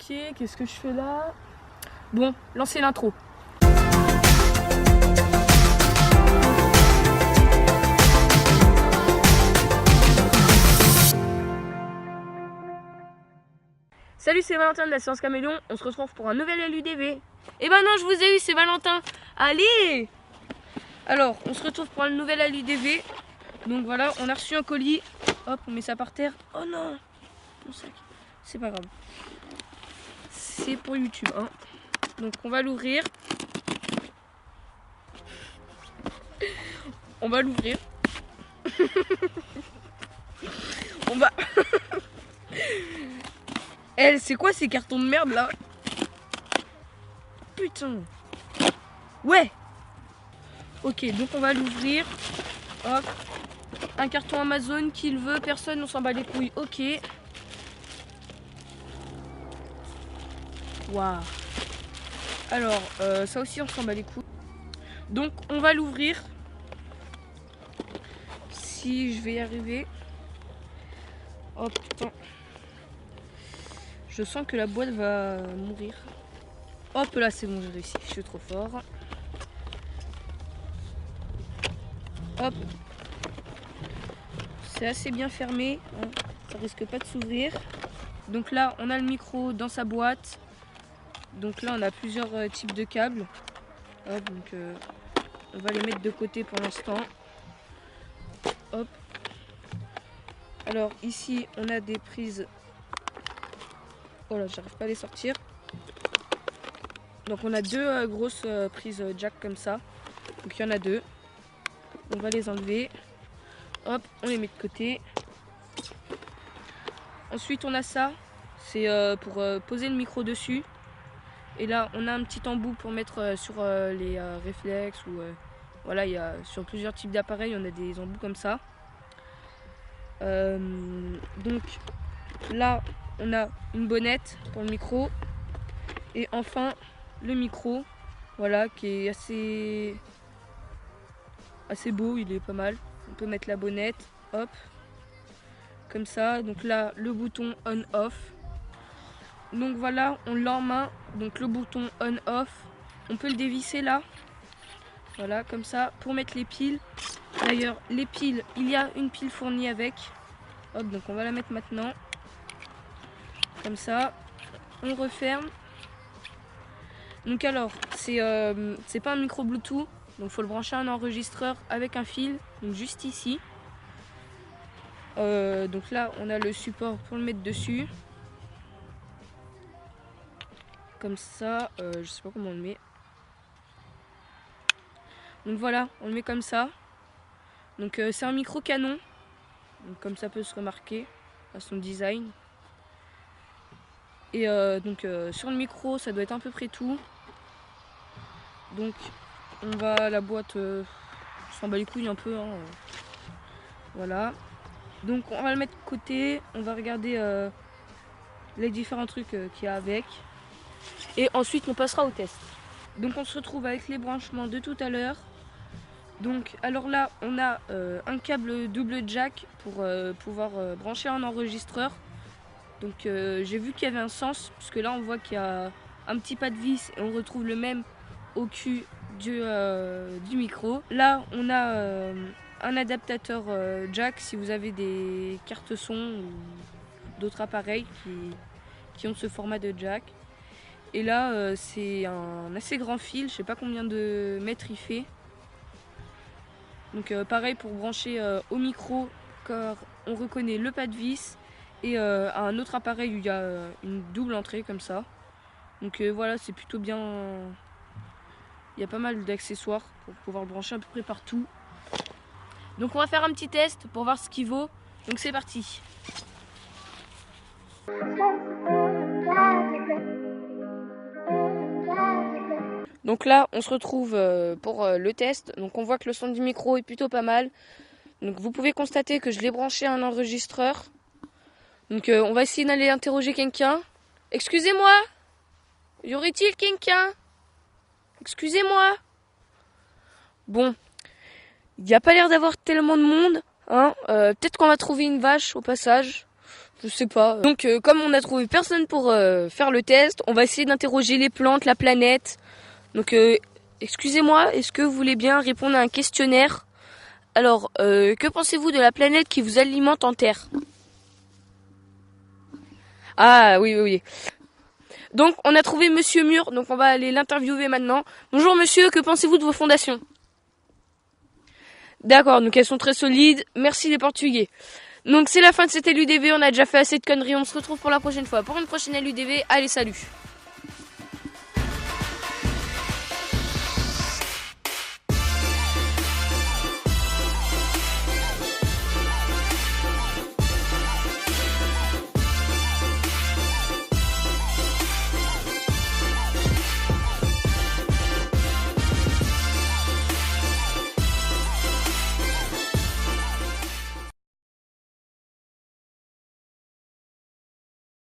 Ok, qu'est-ce que je fais là? Bon, lancez l'intro. Salut, c'est Valentin de la Science Caméléon. On se retrouve pour un nouvel LUDV. Eh ben non, je vous ai eu, c'est Valentin. Allez! Alors, on se retrouve pour un nouvel LUDV. Donc voilà, on a reçu un colis. Hop, on met ça par terre. Oh non! Mon sac. C'est pas grave. C'est pour YouTube, hein. Donc on va l'ouvrir. On va l'ouvrir. On va... Elle, c'est quoi ces cartons de merde là? Putain. Ouais. Ok, donc on va l'ouvrir. Hop. Un carton Amazon, qui le veut, personne, on s'en bat les couilles. Ok. Waouh. Alors, ça aussi, on s'en bat les couilles. Donc, on va l'ouvrir. Si je vais y arriver. Oh putain. Je sens que la boîte va mourir. Hop là, c'est bon, j'ai réussi. Je suis trop fort. Hop. C'est assez bien fermé. Hein. Ça risque pas de s'ouvrir. Donc là, on a le micro dans sa boîte. Donc là, on a plusieurs types de câbles. Hop, donc on va les mettre de côté pour l'instant. Hop. Alors ici, on a des prises. Oh là, j'arrive pas à les sortir. Donc on a deux grosses prises jack comme ça. Donc il y en a deux. On va les enlever. Hop, on les met de côté. Ensuite on a ça. C'est pour poser le micro dessus. Et là on a un petit embout pour mettre sur les réflexes. Ou voilà, il y a sur plusieurs types d'appareils, on a des embouts comme ça. Donc là on a une bonnette pour le micro. Et enfin le micro, voilà, qui est assez beau, il est pas mal. On peut mettre la bonnette, hop, comme ça. Donc là, le bouton on-off. Donc voilà, on l'a en main. Donc le bouton on-off, on peut le dévisser là. Voilà, comme ça, pour mettre les piles. D'ailleurs, les piles, il y a une pile fournie avec. Hop, donc on va la mettre maintenant. Comme ça, on referme. Donc alors, c'est pas un micro Bluetooth, donc faut le brancher à un enregistreur avec un fil, donc juste ici. Donc là, on a le support pour le mettre dessus. Comme ça, je sais pas comment on le met. Donc voilà, on le met comme ça. Donc c'est un micro Canon, donc comme ça peut se remarquer à son design. Et donc sur le micro, ça doit être à peu près tout. Donc on va la boîte, s'en bat les couilles un peu, hein. Voilà. Donc on va le mettre de côté, on va regarder les différents trucs qu'il y a avec. Et ensuite on passera au test. Donc on se retrouve avec les branchements de tout à l'heure. Donc alors là on a un câble double jack pour pouvoir brancher un enregistreur. Donc j'ai vu qu'il y avait un sens, puisque là on voit qu'il y a un petit pas de vis et on retrouve le même au cul du micro. Là on a un adaptateur jack si vous avez des cartes son ou d'autres appareils qui ont ce format de jack. Et là c'est un assez grand fil, je sais pas combien de mètres il fait. Donc pareil pour brancher au micro, car on reconnaît le pas de vis. Et à un autre appareil où il y a une double entrée comme ça. Donc voilà, c'est plutôt bien. Il y a pas mal d'accessoires pour pouvoir le brancher à peu près partout. Donc on va faire un petit test pour voir ce qu'il vaut. Donc c'est parti. Donc là, on se retrouve pour le test. Donc on voit que le son du micro est plutôt pas mal. Donc vous pouvez constater que je l'ai branché à un enregistreur. Donc on va essayer d'aller interroger quelqu'un. Excusez-moi, y aurait-il quelqu'un? Excusez-moi. Bon, il n'y a pas l'air d'avoir tellement de monde. Hein. Peut-être qu'on va trouver une vache au passage. Je sais pas. Donc comme on a trouvé personne pour faire le test, on va essayer d'interroger les plantes, la planète. Donc excusez-moi, est-ce que vous voulez bien répondre à un questionnaire? Alors, que pensez-vous de la planète qui vous alimente en Terre? Ah oui, oui, oui. Donc on a trouvé Monsieur Mur, donc on va aller l'interviewer maintenant. Bonjour monsieur, que pensez-vous de vos fondations? D'accord, donc elles sont très solides. Merci les Portugais. Donc c'est la fin de cette LUDV, on a déjà fait assez de conneries, on se retrouve pour la prochaine fois. Pour une prochaine LUDV, allez salut.